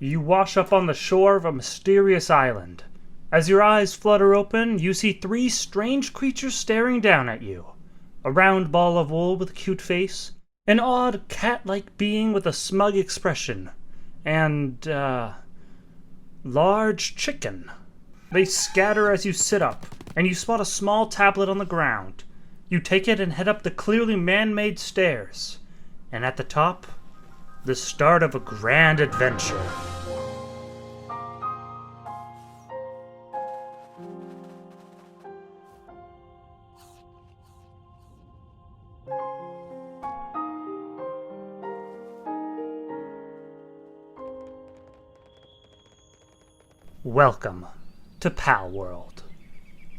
You wash up on the shore of a mysterious island. As your eyes flutter open, you see three strange creatures staring down at you. A round ball of wool with a cute face, an odd cat-like being with a smug expression, and, large chicken. They scatter as you sit up, and you spot a small tablet on the ground. You take it and head up the clearly man-made stairs. And at the top, the start of a grand adventure. Welcome to Palworld.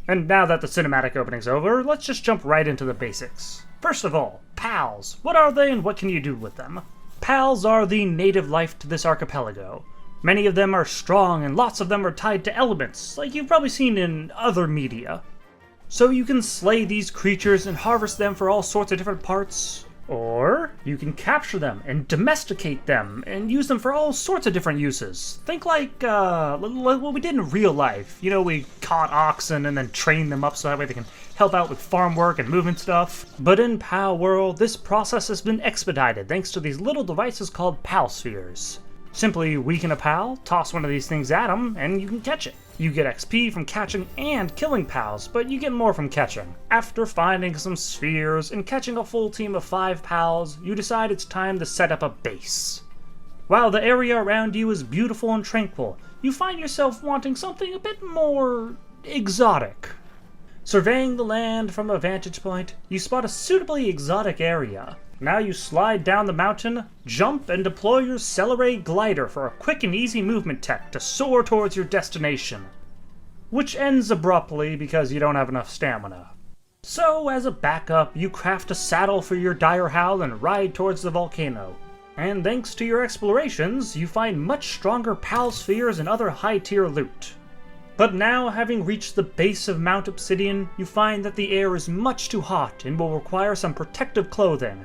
And now that the cinematic opening's over, let's just jump right into the basics. First of all, pals. What are they and what can you do with them? Pals are the native life to this archipelago. Many of them are strong and lots of them are tied to elements, like you've probably seen in other media. So you can slay these creatures and harvest them for all sorts of different parts, or you can capture them and domesticate them and use them for all sorts of different uses. Think like what we did in real life. You know, we caught oxen and then trained them up so that way they can help out with farm work and moving stuff. But in Palworld, this process has been expedited thanks to these little devices called pal spheres. Simply weaken a pal, toss one of these things at them, and you can catch it. You get XP from catching and killing pals, but you get more from catching. After finding some spheres and catching a full team of 5 pals, you decide it's time to set up a base. While the area around you is beautiful and tranquil, you find yourself wanting something a bit more exotic. Surveying the land from a vantage point, you spot a suitably exotic area. Now you slide down the mountain, jump, and deploy your Celeray glider for a quick and easy movement tech to soar towards your destination. Which ends abruptly because you don't have enough stamina. So, as a backup, you craft a saddle for your dire howl and ride towards the volcano. And thanks to your explorations, you find much stronger pal spheres and other high-tier loot. But now, having reached the base of Mount Obsidian, you find that the air is much too hot and will require some protective clothing.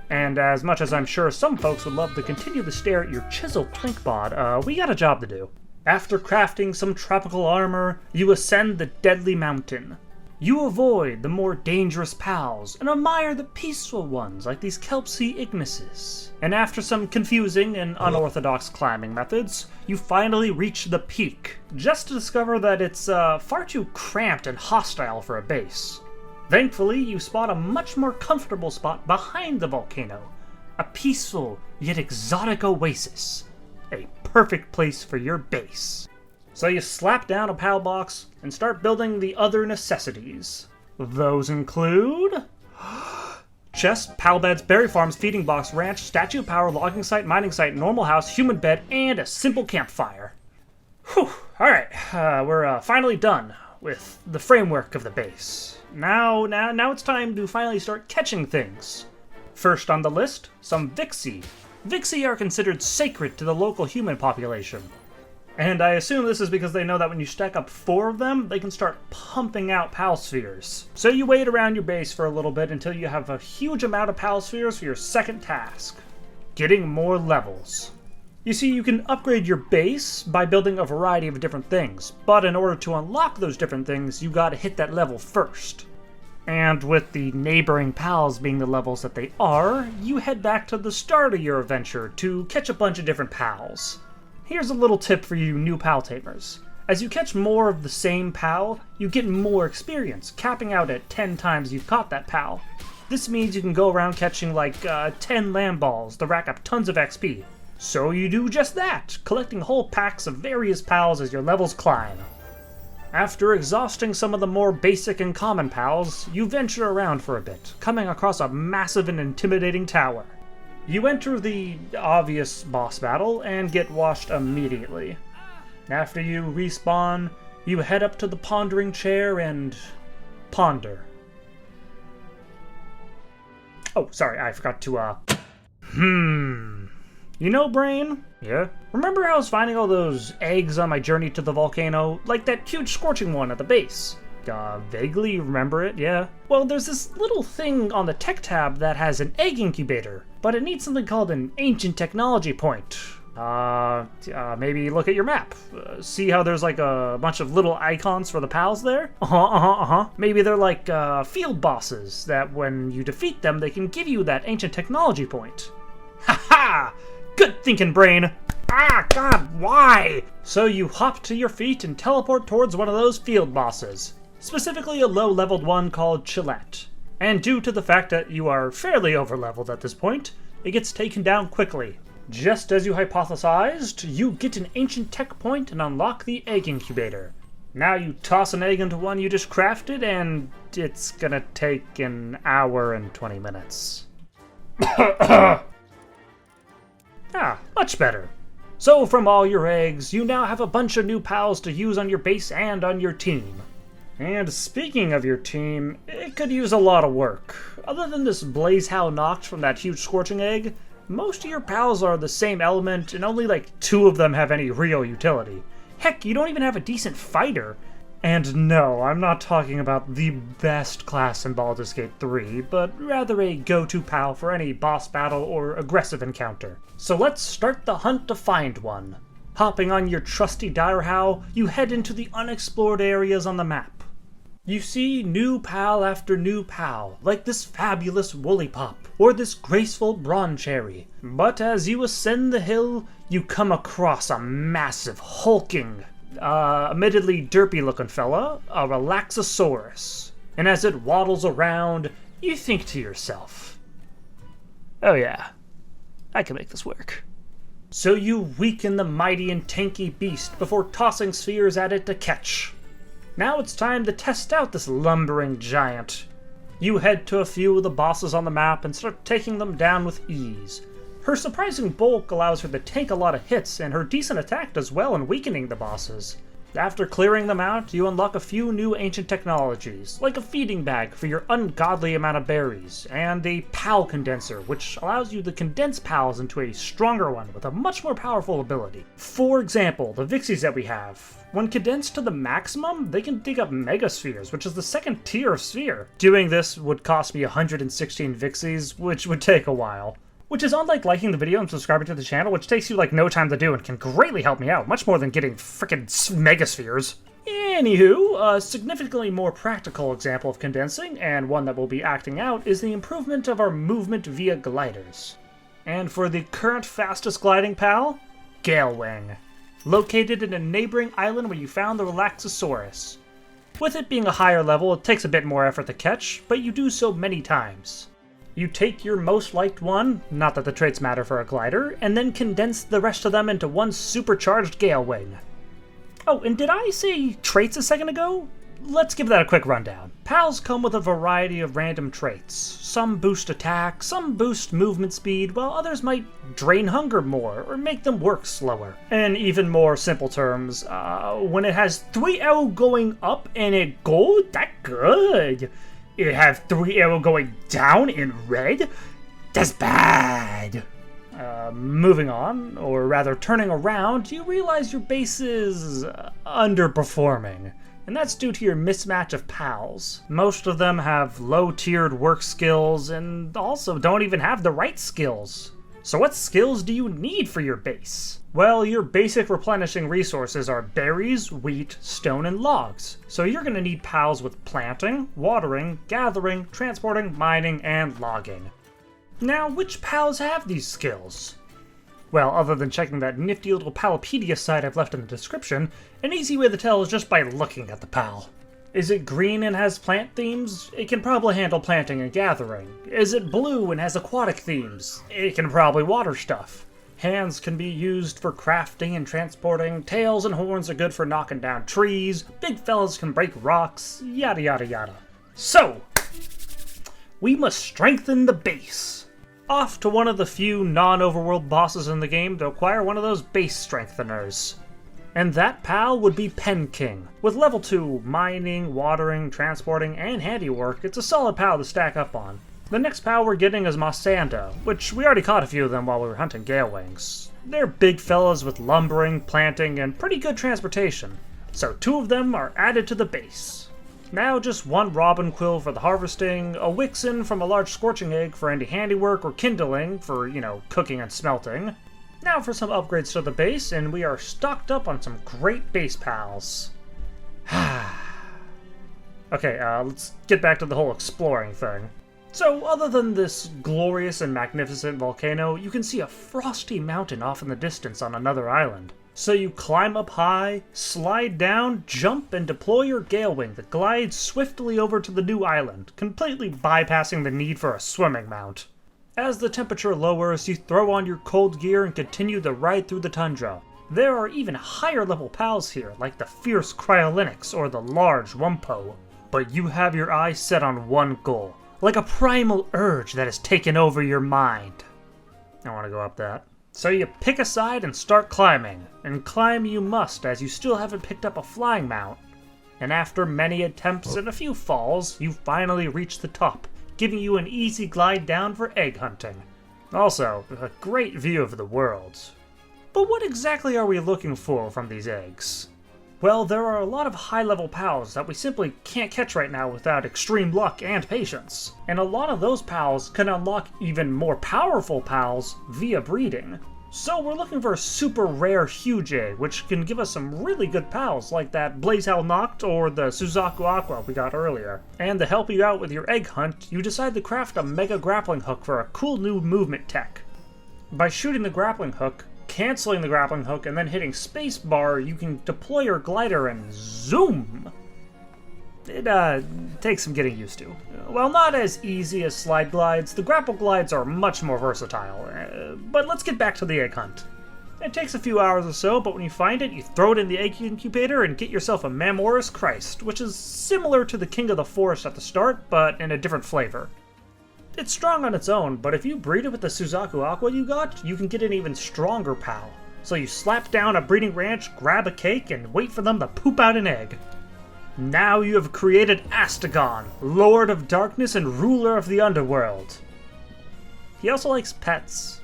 And as much as I'm sure some folks would love to continue to stare at your chiseled twink bod, we got a job to do. After crafting some tropical armor, you ascend the deadly mountain. You avoid the more dangerous pals and admire the peaceful ones like these Kelpsy Ignises. And after some confusing and unorthodox climbing methods, you finally reach the peak, just to discover that it's far too cramped and hostile for a base. Thankfully, you spot a much more comfortable spot behind the volcano, a peaceful yet exotic oasis, a perfect place for your base. So you slap down a pal box and start building the other necessities. Those include chest, pal beds, berry farms, feeding box, ranch, statue power, logging site, mining site, normal house, human bed, and a simple campfire. Whew, alright, we're finally done with the framework of the base. Now it's time to finally start catching things. First on the list, some Vixie. Vixie are considered sacred to the local human population. And I assume this is because they know that when you stack up 4 of them, they can start pumping out pal spheres. So you wait around your base for a little bit until you have a huge amount of pal spheres for your second task. Getting more levels. You see, you can upgrade your base by building a variety of different things, but in order to unlock those different things, you gotta hit that level first. And with the neighboring pals being the levels that they are, you head back to the start of your adventure to catch a bunch of different pals. Here's a little tip for you new pal tamers. As you catch more of the same pal, you get more experience, capping out at 10 times you've caught that pal. This means you can go around catching like 10 lamb balls to rack up tons of XP. So you do just that, collecting whole packs of various pals as your levels climb. After exhausting some of the more basic and common pals, you venture around for a bit, coming across a massive and intimidating tower. You enter the obvious boss battle and get washed immediately. After you respawn, you head up to the pondering chair and ponder. Oh, sorry, I forgot to, You know, Brain? Yeah? Remember how I was finding all those eggs on my journey to the volcano? Like that huge scorching one at the base? Vaguely remember it, yeah. Well, there's this little thing on the tech tab that has an egg incubator, but it needs something called an ancient technology point, Maybe look at your map. See how there's like a bunch of little icons for the pals there? Maybe they're like field bosses that when you defeat them, they can give you that ancient technology point. Ha! Good thinking, brain! Ah, God, why? So you hop to your feet and teleport towards one of those field bosses, specifically a low-leveled one called Jocat. And due to the fact that you are fairly over-leveled at this point, it gets taken down quickly. Just as you hypothesized, you get an ancient tech point and unlock the egg incubator. Now you toss an egg into one you just crafted, and it's gonna take an hour and 20 minutes. Much better. So from all your eggs, you now have a bunch of new pals to use on your base and on your team. And speaking of your team, it could use a lot of work. Other than this Blaze How knocked from that huge scorching egg, most of your pals are the same element and only like 2 of them have any real utility. Heck, you don't even have a decent fighter. And no, I'm not talking about the best class in Baldur's Gate 3, but rather a go-to pal for any boss battle or aggressive encounter. So let's start the hunt to find one. Hopping on your trusty Direhow, you head into the unexplored areas on the map. You see new pal after new pal, like this fabulous Woollypop, or this graceful Broncherry. But as you ascend the hill, you come across a massive, hulking, admittedly derpy-looking fella, a Relaxosaurus. And as it waddles around, you think to yourself, oh yeah, I can make this work. So you weaken the mighty and tanky beast before tossing spheres at it to catch. Now it's time to test out this lumbering giant. You head to a few of the bosses on the map and start taking them down with ease. Her surprising bulk allows her to tank a lot of hits, and her decent attack does well in weakening the bosses. After clearing them out, you unlock a few new ancient technologies, like a feeding bag for your ungodly amount of berries, and a pal condenser, which allows you to condense pals into a stronger one with a much more powerful ability. For example, the Vixies that we have. When condensed to the maximum, they can dig up megaspheres, which is the second tier of sphere. Doing this would cost me 116 Vixies, which would take a while. Which is unlike liking the video and subscribing to the channel, which takes you like no time to do and can greatly help me out, much more than getting frickin' megaspheres. Anywho, a significantly more practical example of condensing, and one that will be acting out, is the improvement of our movement via gliders. And for the current fastest gliding pal, Galewing. Located in a neighboring island where you found the Relaxosaurus. With it being a higher level, it takes a bit more effort to catch, but you do so many times. You take your most liked one, not that the traits matter for a glider, and then condense the rest of them into one supercharged Galewing. Oh, and did I say traits a second ago? Let's give that a quick rundown. Pals come with a variety of random traits. Some boost attack, some boost movement speed, while others might drain hunger more or make them work slower. In even more simple terms, when it has 3 arrow going up and it gold, that good. It have 3 arrow going down in red, that's bad. Moving on, or rather turning around, you realize your base is underperforming. And that's due to your mismatch of pals. Most of them have low-tiered work skills and also don't even have the right skills. So what skills do you need for your base? Well, your basic replenishing resources are berries, wheat, stone, and logs. So you're going to need pals with planting, watering, gathering, transporting, mining, and logging. Now, which pals have these skills? Well, other than checking that nifty little Palopedia site I've left in the description, an easy way to tell is just by looking at the pal. Is it green and has plant themes? It can probably handle planting and gathering. Is it blue and has aquatic themes? It can probably water stuff. Hands can be used for crafting and transporting, tails and horns are good for knocking down trees, big fellas can break rocks, yada yada yada. So, we must strengthen the base. Off to one of the few non-overworld bosses in the game to acquire one of those base strengtheners. And that pal would be Pen King. With level 2 mining, watering, transporting, and handiwork, it's a solid pal to stack up on. The next pal we're getting is Mossanda, which we already caught a few of them while we were hunting Galewings. They're big fellas with lumbering, planting, and pretty good transportation. So 2 of them are added to the base. Now just 1 robin quill for the harvesting, a wixen from a large scorching egg for any handiwork or kindling for, cooking and smelting, Now for some upgrades to the base, and we are stocked up on some great base pals. Okay, let's get back to the whole exploring thing. So, other than this glorious and magnificent volcano, you can see a frosty mountain off in the distance on another island. So you climb up high, slide down, jump, and deploy your gale wing that glides swiftly over to the new island, completely bypassing the need for a swimming mount. As the temperature lowers, you throw on your cold gear and continue the ride through the tundra. There are even higher level pals here, like the fierce Cryolynx or the large Wumpo. But you have your eyes set on one goal, like a primal urge that has taken over your mind. I want to go up that. So you pick a side and start climbing, and climb you must as you still haven't picked up a flying mount. And after many attempts and a few falls, you finally reach the top, giving you an easy glide down for egg hunting. Also, a great view of the world. But what exactly are we looking for from these eggs? Well, there are a lot of high-level pals that we simply can't catch right now without extreme luck and patience. And a lot of those pals can unlock even more powerful pals via breeding. So we're looking for a super rare huge egg, which can give us some really good pals like that Blazehowl Noct or the Suzaku Aqua we got earlier. And to help you out with your egg hunt, you decide to craft a mega grappling hook for a cool new movement tech. By shooting the grappling hook, canceling the grappling hook, and then hitting spacebar, you can deploy your glider and zoom! It takes some getting used to. While not as easy as slide glides, the grapple glides are much more versatile. But let's get back to the egg hunt. It takes a few hours or so, but when you find it, you throw it in the egg incubator and get yourself a Mamorus Christ, which is similar to the King of the Forest at the start, but in a different flavor. It's strong on its own, but if you breed it with the Suzaku Aqua you got, you can get an even stronger pal. So you slap down a breeding ranch, grab a cake, and wait for them to poop out an egg. Now you have created Astagon, Lord of Darkness and ruler of the underworld. He also likes pets.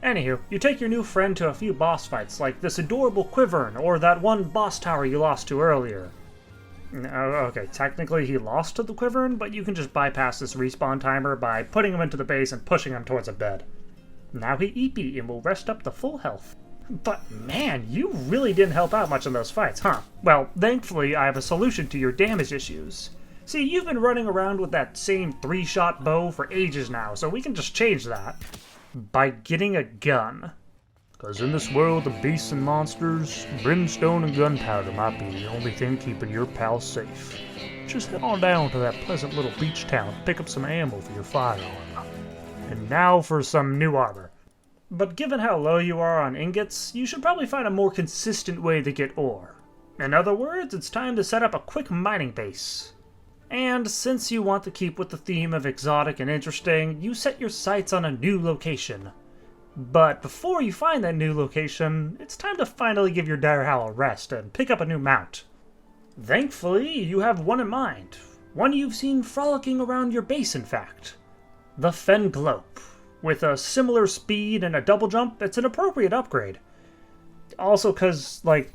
Anywho, you take your new friend to a few boss fights, like this adorable Quivern or that one boss tower you lost to earlier. Okay, technically he lost to the Quivern, but you can just bypass this respawn timer by putting him into the base and pushing him towards a bed. Now he eepy and will rest up to full health. But man, you really didn't help out much in those fights, huh? Well, thankfully I have a solution to your damage issues. See, you've been running around with that same 3-shot bow for ages now, so we can just change that. By getting a gun. Because in this world of beasts and monsters, brimstone and gunpowder might be the only thing keeping your pals safe. Just head on down to that pleasant little beach town to pick up some ammo for your firearm. And now for some new armor. But given how low you are on ingots, you should probably find a more consistent way to get ore. In other words, it's time to set up a quick mining base. And since you want to keep with the theme of exotic and interesting, you set your sights on a new location. But before you find that new location, it's time to finally give your Direhowl a rest and pick up a new mount. Thankfully, you have one in mind. One you've seen frolicking around your base, in fact. The Fenglope. With a similar speed and a double jump, it's an appropriate upgrade. Also because, like,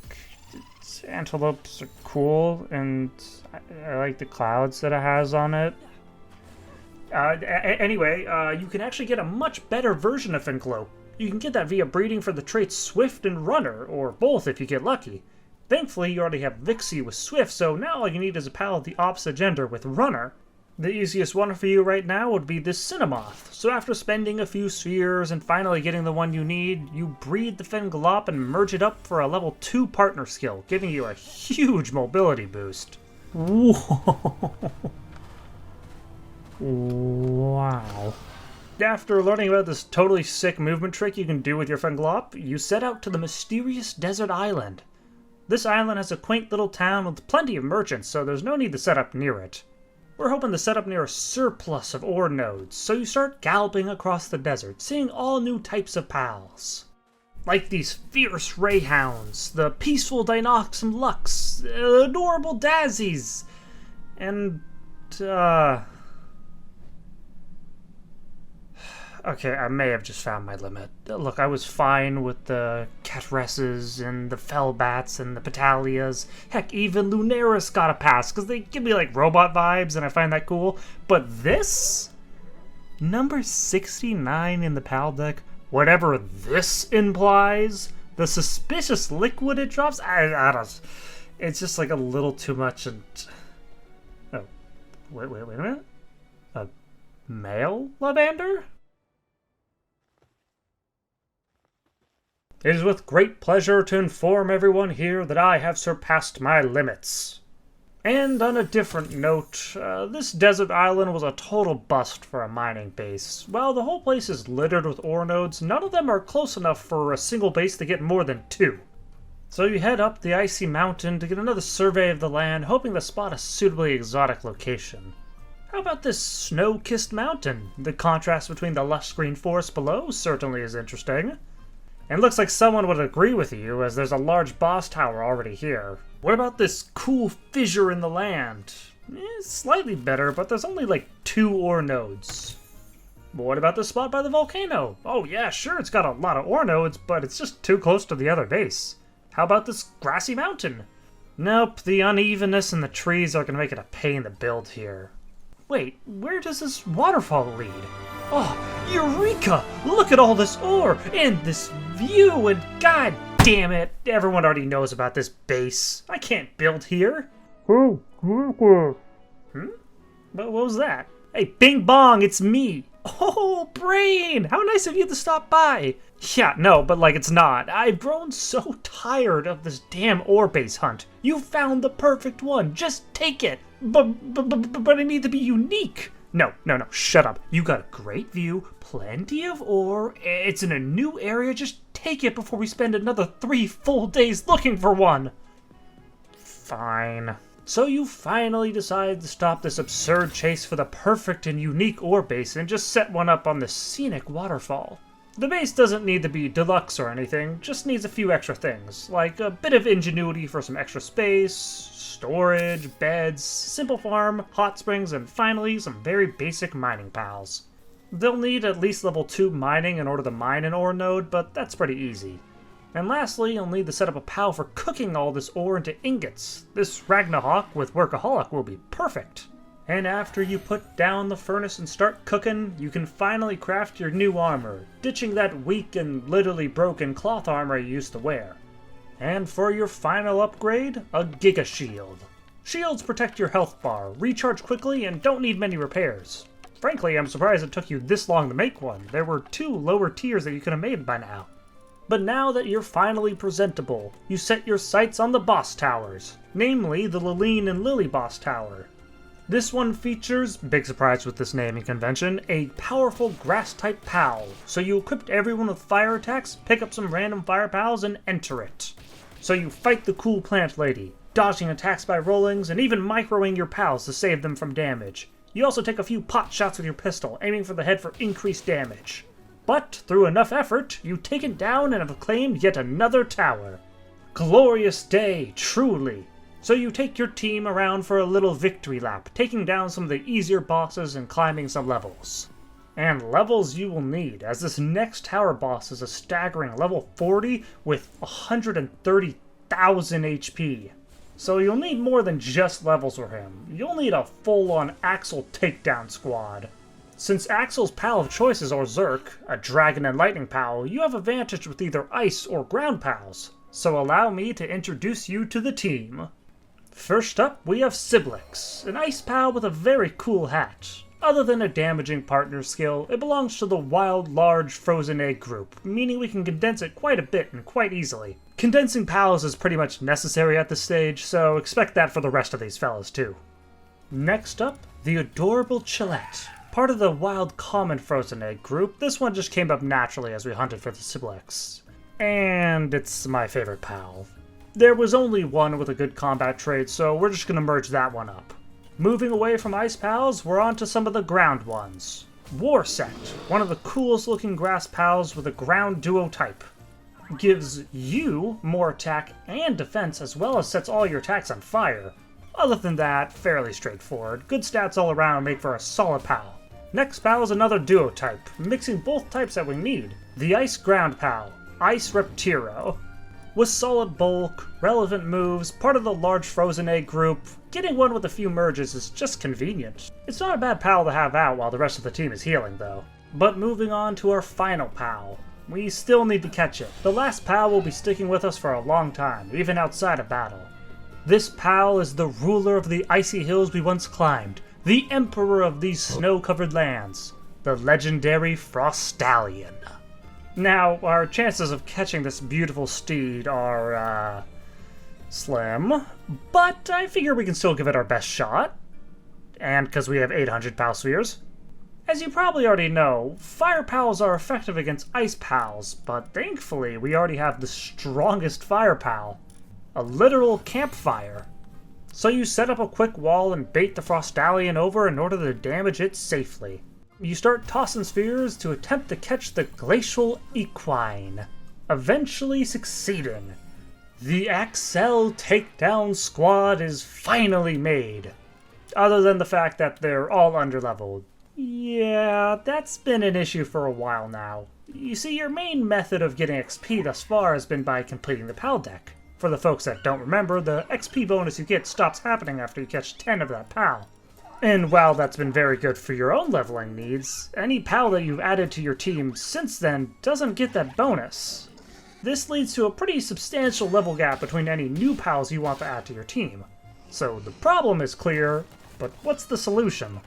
antelopes are cool, and I like the clouds that it has on it. Anyway, you can actually get a much better version of Fenglope. You can get that via breeding for the traits Swift and Runner, or both if you get lucky. Thankfully, you already have Vixie with Swift, so now all you need is a pal of the opposite gender with Runner. The easiest one for you right now would be this Cinnamoth, so after spending a few spheres and finally getting the one you need, you breed the Fenglope and merge it up for a level 2 partner skill, giving you a huge mobility boost. Whoa. Wow. After learning about this totally sick movement trick you can do with your Fenglope, you set out to the mysterious desert island. This island has a quaint little town with plenty of merchants, so there's no need to set up near it. We're hoping to set up near a surplus of ore nodes, so you start galloping across the desert, seeing all new types of pals. Like these fierce Rayhounds, the peaceful Dinoxum Lux, adorable Dazzys, and, Okay, I may have just found my limit. Look, I was fine with the Catresses and the Fellbats and the Petalias. Heck, even Lunaris got a pass, because they give me, like, robot vibes, and I find that cool. But this? Number 69 in the PAL deck, Whatever this implies, the suspicious liquid it drops, I don't... It's just like a little too much and... Oh, wait a minute? A male Lavander? It is with great pleasure to inform everyone here that I have surpassed my limits. And on a different note, this desert island was a total bust for a mining base. While the whole place is littered with ore nodes, none of them are close enough for a single base to get more than 2. So you head up the icy mountain to get another survey of the land, hoping to spot a suitably exotic location. How about this snow-kissed mountain? The contrast between the lush green forest below certainly is interesting. And looks like someone would agree with you, as there's a large boss tower already here. What about this cool fissure in the land? Slightly better, but there's only like 2 ore nodes. What about the spot by the volcano? Oh yeah, sure, it's got a lot of ore nodes, but it's just too close to the other base. How about this grassy mountain? Nope, the unevenness in the trees are going to make it a pain to build here. Wait, where does this waterfall lead? Oh, Eureka! Look at all this ore and this view, and god damn it, everyone already knows about this base. I can't build here. What was that? Hey, Bing Bong, it's me. Oh, Brain! How nice of you to stop by. Yeah, no, but like it's not. I've grown so tired of this damn ore base hunt. You found the perfect one. Just take it. But I need to be unique. No, shut up. You got a great view, plenty of ore, it's in a new area, just take it before we spend another 3 full days looking for one. Fine. So you finally decide to stop this absurd chase for the perfect and unique ore base and just set one up on the scenic waterfall. The base doesn't need to be deluxe or anything, just needs a few extra things, like a bit of ingenuity for some extra space, storage, beds, simple farm, hot springs, and finally some very basic mining pals. They'll need at least level 2 mining in order to mine an ore node, but that's pretty easy. And lastly, you'll need to set up a pal for cooking all this ore into ingots. This Ragnahawk with Workaholic will be perfect. And after you put down the furnace and start cooking, you can finally craft your new armor, ditching that weak and literally broken cloth armor you used to wear. And for your final upgrade, a Giga Shield. Shields protect your health bar, recharge quickly, and don't need many repairs. Frankly, I'm surprised it took you this long to make one. There were 2 lower tiers that you could have made by now. But now that you're finally presentable, you set your sights on the boss towers, namely the Liline and Lily boss tower. This one features, big surprise with this naming convention, a powerful grass-type pal, so you equip everyone with fire attacks, pick up some random fire pals, and enter it. So you fight the cool plant lady, dodging attacks by rollings, and even microing your pals to save them from damage. You also take a few pot shots with your pistol, aiming for the head for increased damage. But, through enough effort, you've taken down and have claimed yet another tower. Glorious day, truly! So you take your team around for a little victory lap, taking down some of the easier bosses and climbing some levels. And levels you will need, as this next tower boss is a staggering level 40 with 130,000 HP. So you'll need more than just levels for him. You'll need a full-on Axel takedown squad. Since Axel's pal of choice is Orzerk, a dragon and lightning pal, you have advantage with either ice or ground pals. So allow me to introduce you to the team. First up, we have Siblix, an ice pal with a very cool hat. Other than a damaging partner skill, it belongs to the wild, large, frozen egg group, meaning we can condense it quite a bit and quite easily. Condensing pals is pretty much necessary at this stage, so expect that for the rest of these fellas too. Next up, the adorable Chillette. Part of the wild common frozen egg group, this one just came up naturally as we hunted for the Siblix. And it's my favorite pal. There was only one with a good combat trait, so we're just gonna merge that one up. Moving away from ice pals, we're on to some of the ground ones. Warset, one of the coolest looking grass pals with a ground duo type. Gives you more attack and defense, as well as sets all your attacks on fire. Other than that, fairly straightforward. Good stats all around make for a solid pal. Next pal is another duo type, mixing both types that we need. The Ice Ground Pal, Ice Reptiro. With solid bulk, relevant moves, part of the large frozen egg group, getting one with a few merges is just convenient. It's not a bad pal to have out while the rest of the team is healing though. But moving on to our final pal, we still need to catch it. The last pal will be sticking with us for a long time, even outside of battle. This pal is the ruler of the icy hills we once climbed, the emperor of these snow-covered lands, the legendary Frostallion. Now, our chances of catching this beautiful steed are, slim, but I figure we can still give it our best shot. And because we have 800 pal spheres. As you probably already know, fire pals are effective against ice pals, but thankfully we already have the strongest fire pal. A literal campfire. So you set up a quick wall and bait the Frostallion over in order to damage it safely. You start tossing spheres to attempt to catch the glacial equine, eventually succeeding. The Axel takedown squad is finally made. Other than the fact that they're all underleveled. Yeah, that's been an issue for a while now. You see, your main method of getting XP thus far has been by completing the PAL deck. For the folks that don't remember, the XP bonus you get stops happening after you catch 10 of that PAL. And while that's been very good for your own leveling needs, any PAL that you've added to your team since then doesn't get that bonus. This leads to a pretty substantial level gap between any new PALs you want to add to your team. So the problem is clear, but what's the solution?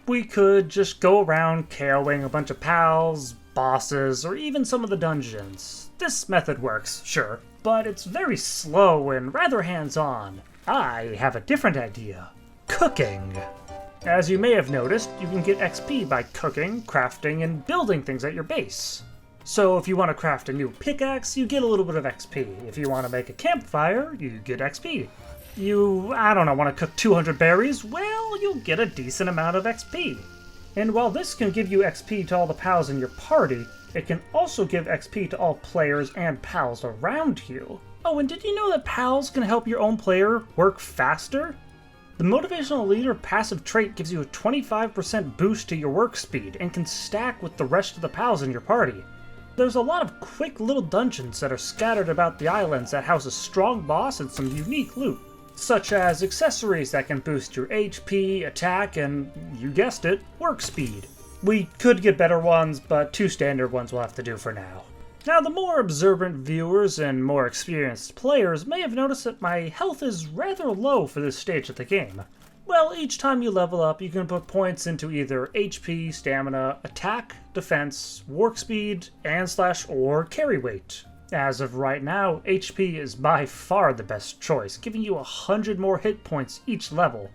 We could just go around KOing a bunch of PALs, bosses, or even some of the dungeons. This method works, sure, but it's very slow and rather hands-on. I have a different idea. Cooking. As you may have noticed, you can get XP by cooking, crafting, and building things at your base. So if you want to craft a new pickaxe, you get a little bit of XP. If you want to make a campfire, you get XP. Want to cook 200 berries? Well, you'll get a decent amount of XP. And while this can give you XP to all the pals in your party, it can also give XP to all players and pals around you. Oh, and did you know that pals can help your own player work faster? The Motivational Leader passive trait gives you a 25% boost to your work speed and can stack with the rest of the pals in your party. There's a lot of quick little dungeons that are scattered about the islands that house a strong boss and some unique loot, such as accessories that can boost your HP, attack, and, you guessed it, work speed. We could get better ones, but 2 standard ones will have to do for now. Now, the more observant viewers and more experienced players may have noticed that my health is rather low for this stage of the game. Well, each time you level up, you can put points into either HP, stamina, attack, defense, work speed, and or carry weight. As of right now, HP is by far the best choice, giving you 100 more hit points each level.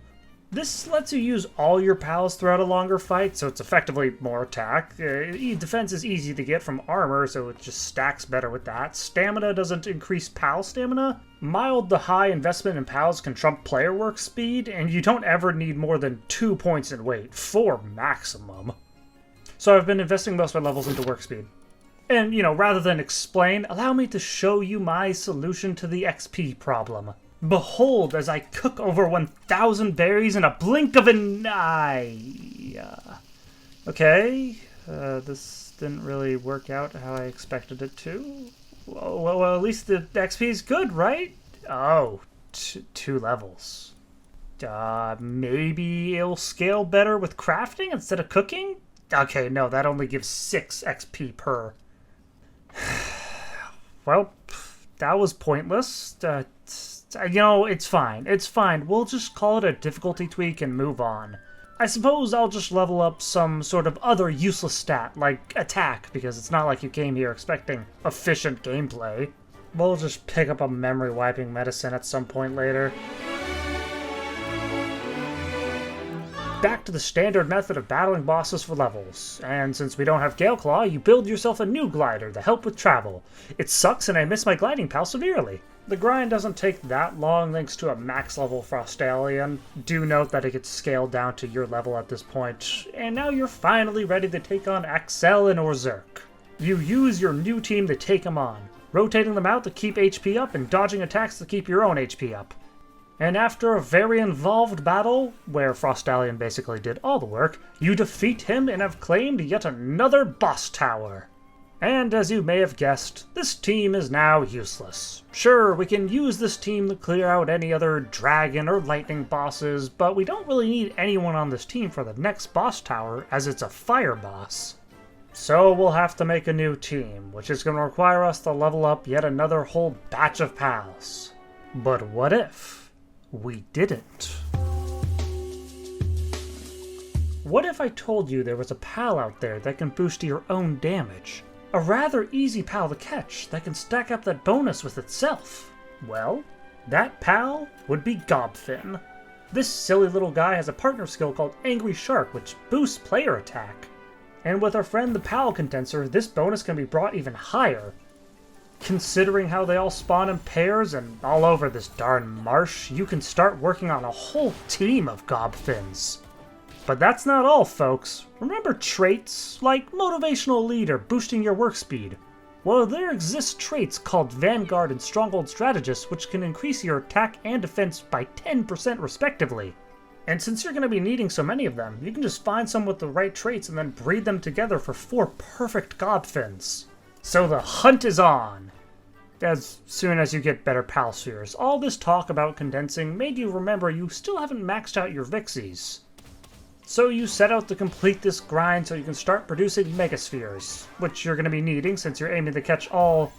This lets you use all your pals throughout a longer fight, so it's effectively more attack. Defense is easy to get from armor, so it just stacks better with that. Stamina doesn't increase pal stamina. Mild to high investment in pals can trump player work speed, and you don't ever need more than 2 points in weight, 4 maximum. So I've been investing most of my levels into work speed. And, rather than explain, allow me to show you my solution to the XP problem. Behold, as I cook over 1,000 berries in a blink of an eye. Okay, this didn't really work out how I expected it to. Well, at least the XP is good, right? Oh, 2 levels. Maybe it'll scale better with crafting instead of cooking? Okay, no, that only gives 6 XP per. Well, that was pointless. It's fine. It's fine. We'll just call it a difficulty tweak and move on. I suppose I'll just level up some sort of other useless stat, like attack, because it's not like you came here expecting efficient gameplay. We'll just pick up a memory wiping medicine at some point later. Back to the standard method of battling bosses for levels. And since we don't have Gale Claw, you build yourself a new glider to help with travel. It sucks and I miss my gliding pal severely. The grind doesn't take that long thanks to a max level Frostallion. Do note that it gets scaled down to your level at this point. And now you're finally ready to take on Axel and Orzerk. You use your new team to take them on, rotating them out to keep HP up and dodging attacks to keep your own HP up. And after a very involved battle, where Frostallion basically did all the work, you defeat him and have claimed yet another boss tower. And as you may have guessed, this team is now useless. Sure, we can use this team to clear out any other dragon or lightning bosses, but we don't really need anyone on this team for the next boss tower, as it's a fire boss. So we'll have to make a new team, which is going to require us to level up yet another whole batch of pals. But what if we didn't? What if I told you there was a pal out there that can boost your own damage? A rather easy pal to catch that can stack up that bonus with itself? Well, that pal would be Gobfin. This silly little guy has a partner skill called Angry Shark, which boosts player attack. And with our friend the Pal Condenser, this bonus can be brought even higher. Considering how they all spawn in pairs and all over this darn marsh, you can start working on a whole team of Gobfins. But that's not all, folks. Remember traits like Motivational Leader boosting your work speed? Well, there exist traits called Vanguard and Stronghold Strategist, which can increase your attack and defense by 10% respectively. And since you're going to be needing so many of them, you can just find some with the right traits and then breed them together for 4 perfect Gobfins. So the hunt is on! As soon as you get better pal spheres. All this talk about condensing made you remember you still haven't maxed out your Vixies. So you set out to complete this grind so you can start producing Megaspheres, which you're going to be needing since you're aiming to catch all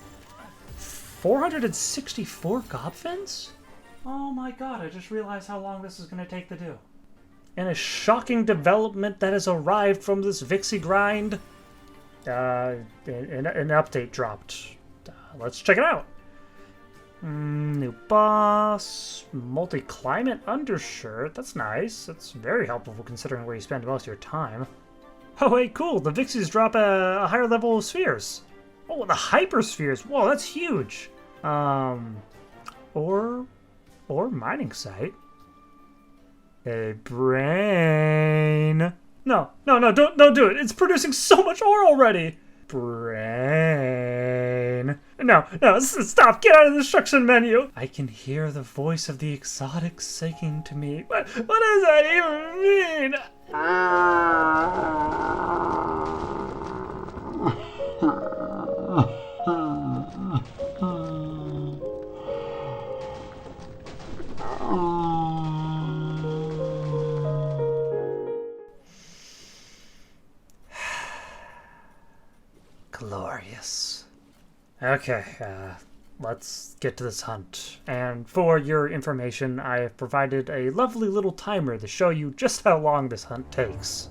464 Gobfins? Oh my god, I just realized how long this is going to take to do. And a shocking development that has arrived from this Vixie grind. An update dropped. Let's check it out. New boss. Multi-climate undershirt. That's nice. That's very helpful considering where you spend most of your time. Oh wait, cool. The Vixies drop a higher level of spheres. Oh, the hyperspheres. Whoa, that's huge. Or mining site. A brain. No, don't do it. It's producing so much ore already. Brain. No, stop. Get out of the instruction menu. I can hear the voice of the exotic singing to me. What does that even mean? Glorious. Okay, let's get to this hunt. And for your information, I have provided a lovely little timer to show you just how long this hunt takes.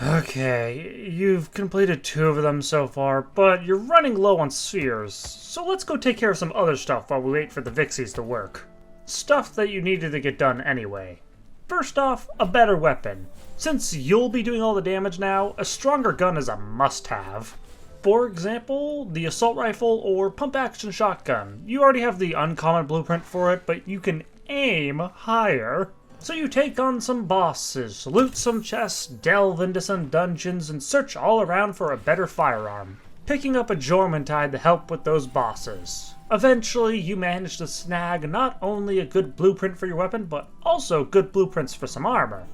Okay, you've completed 2 of them so far, but you're running low on spheres, so let's go take care of some other stuff while we wait for the Vixies to work. Stuff that you needed to get done anyway. First off, a better weapon. Since you'll be doing all the damage now, a stronger gun is a must-have. For example, the assault rifle or pump-action shotgun. You already have the uncommon blueprint for it, but you can aim higher. So you take on some bosses, loot some chests, delve into some dungeons, and search all around for a better firearm, picking up a Jormuntide to help with those bosses. Eventually, you manage to snag not only a good blueprint for your weapon, but also good blueprints for some armor.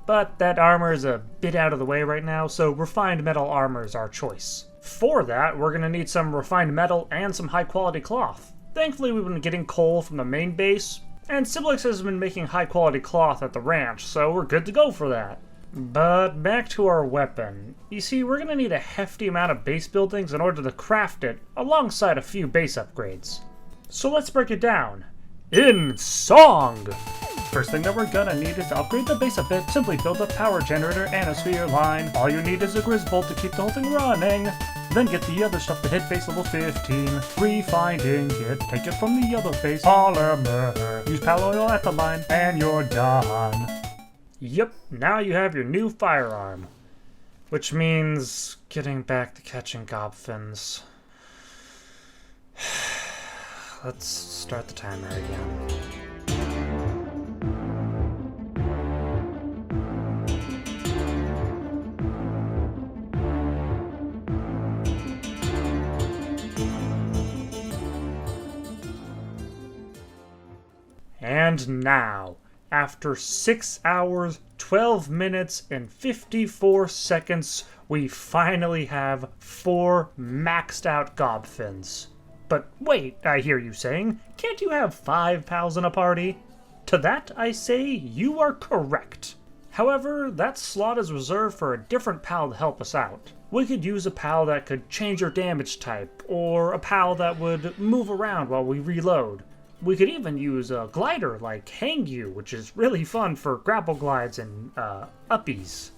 But that armor is a bit out of the way right now, so refined metal armor is our choice. For that, we're going to need some refined metal and some high-quality cloth. Thankfully, we've been getting coal from the main base, and Siblix has been making high-quality cloth at the ranch, so we're good to go for that. But back to our weapon. You see, we're going to need a hefty amount of base buildings in order to craft it, alongside a few base upgrades. So let's break it down. In song! First thing that we're gonna need is to upgrade the base a bit. Simply build a power generator and a sphere line. All you need is a Grizzbolt to keep the whole thing running. Then get the other stuff to hit base level 15. Refinding it, take it from the other base. Polymer. Use pal oil at the line, and you're done. Yep, now you have your new firearm. Which means getting back to catching Gobfins. Let's start the timer again. And now, After 6 hours, 12 minutes, and 54 seconds, we finally have 4 maxed out gobfins. But wait, I hear you saying, can't you have 5 pals in a party? To that I say, you are correct. However, that slot is reserved for a different pal to help us out. We could use a pal that could change our damage type, or a pal that would move around while we reload. We could even use a glider like Hangyu, which is really fun for grapple glides and uppies.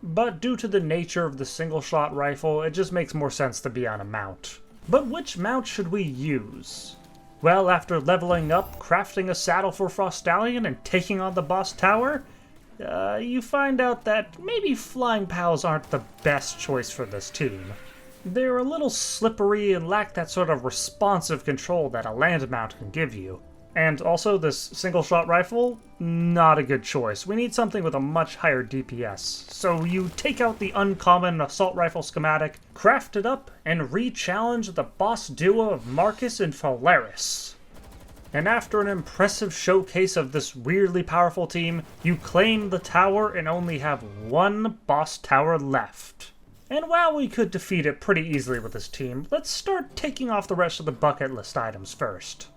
But due to the nature of the single-shot rifle, it just makes more sense to be on a mount. But which mount should we use? Well, after leveling up, crafting a saddle for Frostallion, and taking on the boss tower, you find out that maybe flying pals aren't the best choice for this team. They're a little slippery and lack that sort of responsive control that a land mount can give you. And also, this single-shot rifle, not a good choice. We need something with a much higher DPS. So you take out the uncommon assault rifle schematic, craft it up, and re-challenge the boss duo of Marcus and Phalaris. And after an impressive showcase of this weirdly powerful team, you claim the tower and only have 1 boss tower left. And while we could defeat it pretty easily with this team, let's start taking off the rest of the bucket list items first.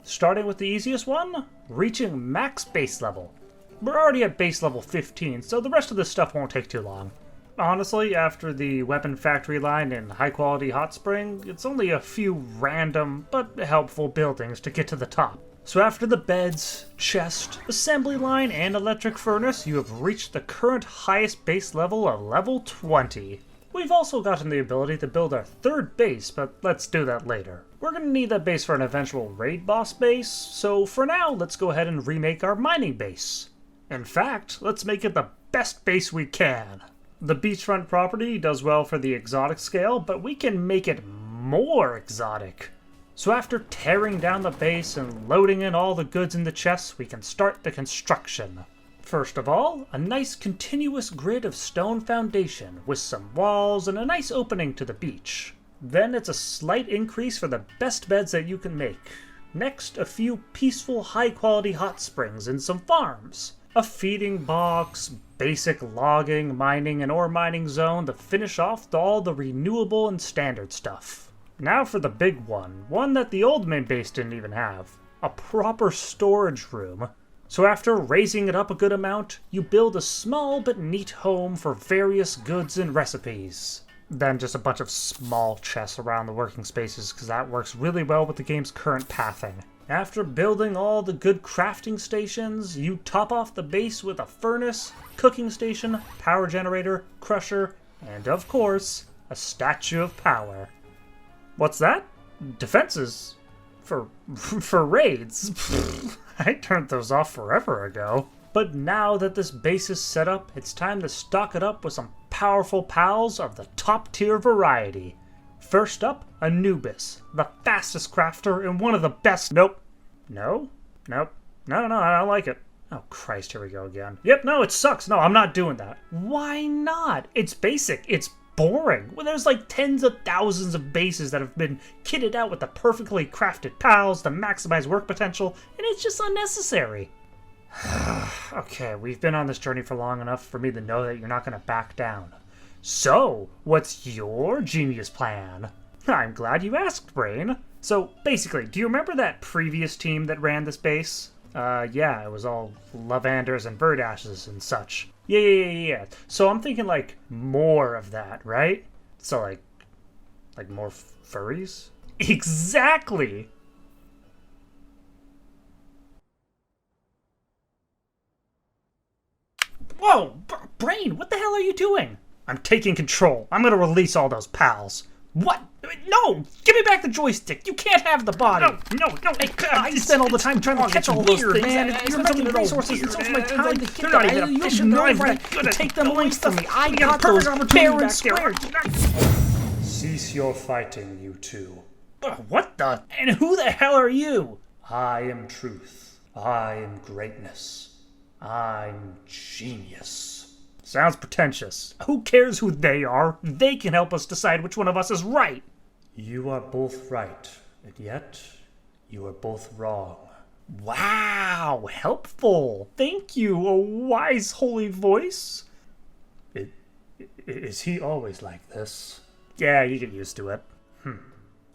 Starting with the easiest one, reaching max base level. We're already at base level 15, so the rest of this stuff won't take too long. Honestly, after the weapon factory line and high quality hot spring, it's only a few random but helpful buildings to get to the top. So after the beds, chest, assembly line, and electric furnace, you have reached the current highest base level of level 20. We've also gotten the ability to build our 3rd base, but let's do that later. We're going to need that base for an eventual raid boss base, so for now, let's go ahead and remake our mining base. In fact, let's make it the best base we can. The beachfront property does well for the exotic scale, but we can make it more exotic. So after tearing down the base and loading in all the goods in the chests, we can start the construction. First of all, a nice continuous grid of stone foundation with some walls and a nice opening to the beach. Then it's a slight increase for the best beds that you can make. Next, a few peaceful high-quality hot springs and some farms. A feeding box, basic logging, mining, and ore mining zone to finish off all the renewable and standard stuff. Now for the big one that the old main base didn't even have. A proper storage room. So after raising it up a good amount, you build a small but neat home for various goods and recipes. Then just a bunch of small chests around the working spaces because that works really well with the game's current pathing. After building all the good crafting stations, you top off the base with a furnace, cooking station, power generator, crusher, and of course, a statue of power. What's that? Defenses? For raids? I turned those off forever ago. But now that this base is set up, it's time to stock it up with some powerful pals of the top tier variety. First up, Anubis, the fastest crafter and one of the best. Nope. No, I don't like it. Oh Christ, here we go again. Yep, no, it sucks. No, I'm not doing that. Why not? It's basic. It's boring. Well, there's like tens of thousands of bases that have been kitted out with the perfectly crafted pals to maximize work potential, and it's just unnecessary. Okay, we've been on this journey for long enough for me to know that you're not going to back down. So, what's your genius plan? I'm glad you asked, Brain. So, basically, do you remember that previous team that ran this base? Yeah, it was all lavanders and birdashes and such. Yeah. So I'm thinking, like, more of that, right? So, like more furries? Exactly! Whoa! Brain, what the hell are you doing? I'm taking control. I'm gonna release all those pals. What? No! Give me back the joystick! You can't have the body! No! Hey, I spent all the time trying to catch all those things, man. You're making the resources and so much my time to get them. You have no right to take them away from me. I got those fair and square. Cease your fighting, you two. What the? And who the hell are you? I am truth. I am greatness. I'm genius. Sounds pretentious. Who cares who they are? They can help us decide which one of us is right. You are both right, and yet you are both wrong. Wow, helpful. Thank you, a wise holy voice. Is he always like this? Yeah, you get used to it.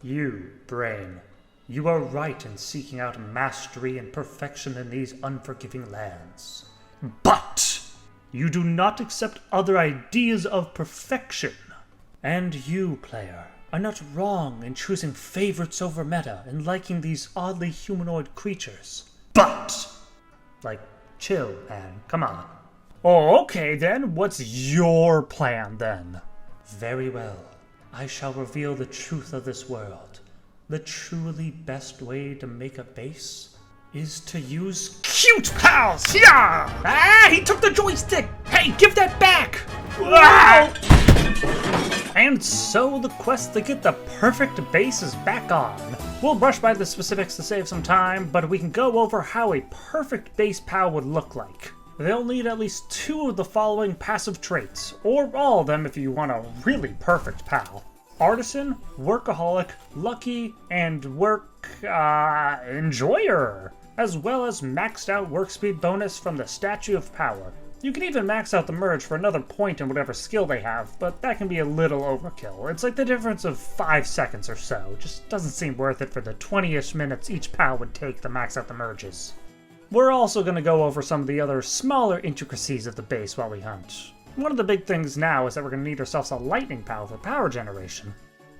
You, Brain, you are right in seeking out mastery and perfection in these unforgiving lands. But you do not accept other ideas of perfection. And you, player, are not wrong in choosing favorites over meta and liking these oddly humanoid creatures. But, chill, man, come on. Oh, okay then, what's your plan then? Very well, I shall reveal the truth of this world. The truly best way to make a base is to use cute pals! Yeah! Ah, he took the joystick! Hey, give that back! Ah! And so the quest to get the perfect base is back on. We'll brush by the specifics to save some time, but we can go over how a perfect base pal would look like. They'll need at least 2 of the following passive traits, or all of them if you want a really perfect pal. Artisan, Workaholic, Lucky, and Enjoyer, as well as maxed out work speed bonus from the Statue of Power. You can even max out the merge for another point in whatever skill they have, but that can be a little overkill. It's like the difference of 5 seconds or so. Just doesn't seem worth it for the 20-ish minutes each pal would take to max out the merges. We're also going to go over some of the other smaller intricacies of the base while we hunt. One of the big things now is that we're going to need ourselves a lightning pal for power generation.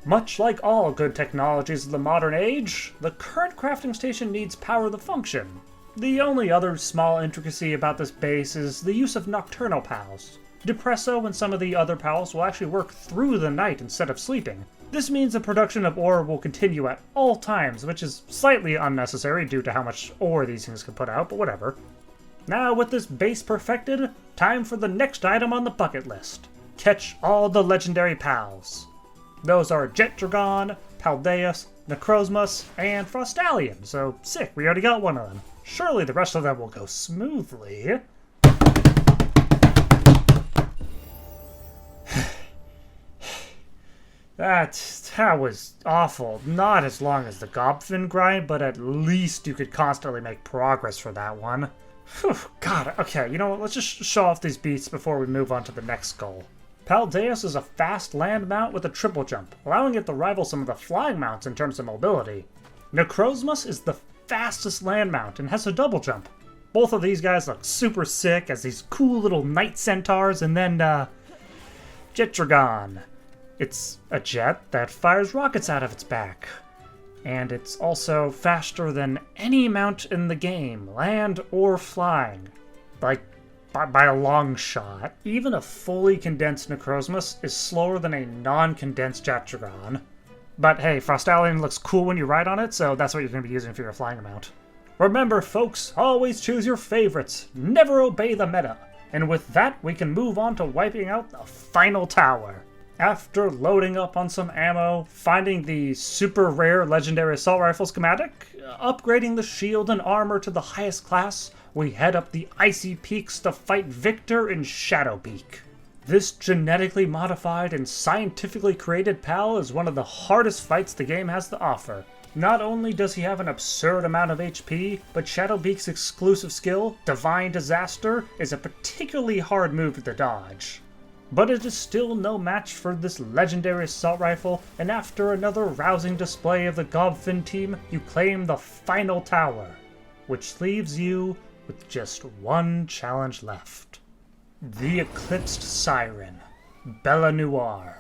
Much like all good technologies of the modern age, the current crafting station needs power to function. The only other small intricacy about this base is the use of nocturnal pals. Depresso and some of the other pals will actually work through the night instead of sleeping. This means the production of ore will continue at all times, which is slightly unnecessary due to how much ore these things can put out, but whatever. Now with this base perfected, time for the next item on the bucket list. Catch all the legendary pals. Those are Jet Dragon, Paldeus, Necrozmus, and Frostallion, so sick, we already got one of them. Surely the rest of them will go smoothly. That was awful. Not as long as the Gobfin grind, but at least you could constantly make progress for that one. Whew, God, okay, you know what, let's just show off these beats before we move on to the next goal. Paldeus is a fast land mount with a triple jump, allowing it to rival some of the flying mounts in terms of mobility. Necrozmus is the fastest land mount and has a double jump. Both of these guys look super sick as these cool little night centaurs, and then, Jet Dragon. It's a jet that fires rockets out of its back. And it's also faster than any mount in the game, land or flying. Like, by a long shot. Even a fully condensed Necrozmus is slower than a non-condensed Jet Dragon. But hey, Frostallion looks cool when you ride on it, so that's what you're going to be using for your flying mount. Remember, folks, always choose your favorites. Never obey the meta. And with that, we can move on to wiping out the final tower. After loading up on some ammo, finding the super rare legendary assault rifle schematic, upgrading the shield and armor to the highest class, we head up the icy peaks to fight Victor in Shadowpeak. This genetically modified and scientifically created pal is one of the hardest fights the game has to offer. Not only does he have an absurd amount of HP, but Shadowpeak's exclusive skill, Divine Disaster, is a particularly hard move to dodge. But it is still no match for this legendary assault rifle, and after another rousing display of the Gobfin team, you claim the final tower, which leaves you with just one challenge left. The Eclipsed Siren, Bella Noir.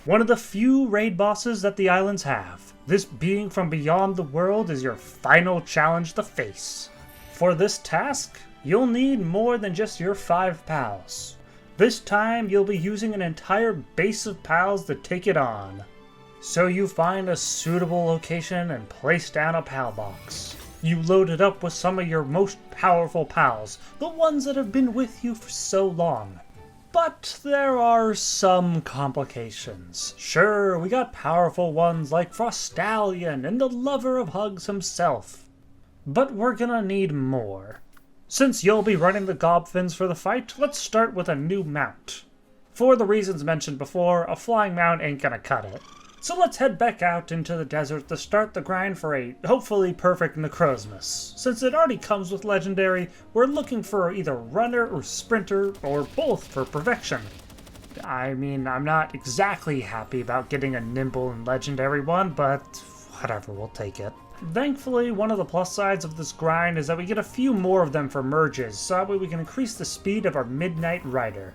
One of the few raid bosses that the islands have, this being from beyond the world is your final challenge to face. For this task, you'll need more than just your 5 pals. This time, you'll be using an entire base of pals to take it on. So you find a suitable location and place down a pal box. You load it up with some of your most powerful pals, the ones that have been with you for so long. But there are some complications. Sure, we got powerful ones like Frostallion and the lover of hugs himself. But we're gonna need more. Since you'll be running the Gobfins for the fight, let's start with a new mount. For the reasons mentioned before, a flying mount ain't gonna cut it. So let's head back out into the desert to start the grind for a hopefully perfect Necrozmus. Since it already comes with Legendary, we're looking for either Runner or Sprinter, or both for perfection. I mean, I'm not exactly happy about getting a Nimble and Legendary one, but whatever, we'll take it. Thankfully, one of the plus sides of this grind is that we get a few more of them for merges, so that way we can increase the speed of our Midnight Rider.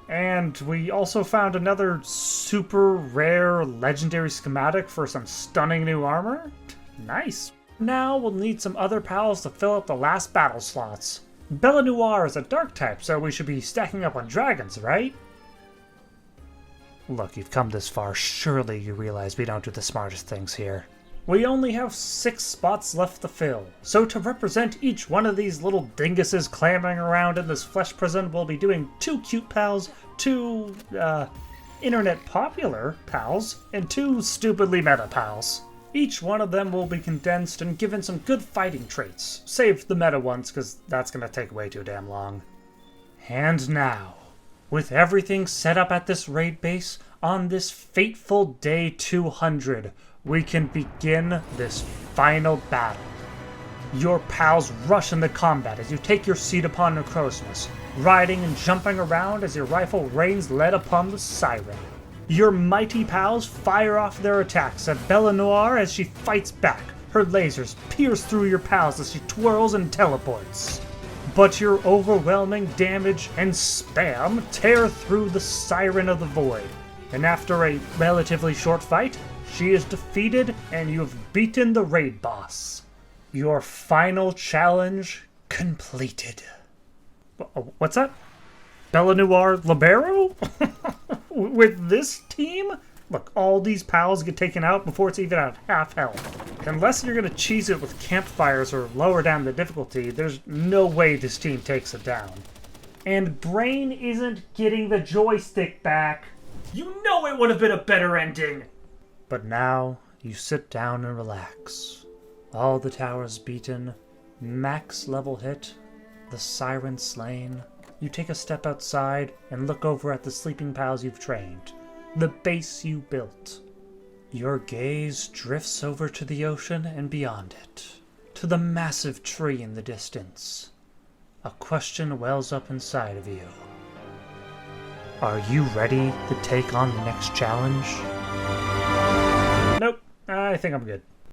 And we also found another super rare legendary schematic for some stunning new armor. Nice. Now we'll need some other pals to fill up the last battle slots. Bella Noire is a dark type, so we should be stacking up on dragons, right? Look, you've come this far. Surely you realize we don't do the smartest things here. We only have 6 spots left to fill, so to represent each one of these little dinguses clambering around in this flesh prison, we'll be doing 2 cute pals, 2, internet popular pals, and 2 stupidly meta pals. Each one of them will be condensed and given some good fighting traits, save the meta ones, because that's going to take way too damn long. And now, with everything set up at this raid base, on this fateful day 200, we can begin this final battle. Your pals rush into combat as you take your seat upon Necrozmus, riding and jumping around as your rifle rains lead upon the siren. Your mighty pals fire off their attacks at Bella Noire as she fights back. Her lasers pierce through your pals as she twirls and teleports. But your overwhelming damage and spam tear through the Siren of the Void. And after a relatively short fight, she is defeated and you have beaten the raid boss. Your final challenge completed. What's that? Bella Noire Libero? With this team? Look, all these pals get taken out before it's even at half health. Unless you're going to cheese it with campfires or lower down the difficulty, there's no way this team takes it down. And Brain isn't getting the joystick back. You know it would have been a better ending! But now, you sit down and relax. All the towers beaten, max level hit, the siren slain. You take a step outside and look over at the sleeping pals you've trained. The base you built. Your gaze drifts over to the ocean and beyond it. To the massive tree in the distance. A question wells up inside of you. Are you ready to take on the next challenge? Nope, I think I'm good.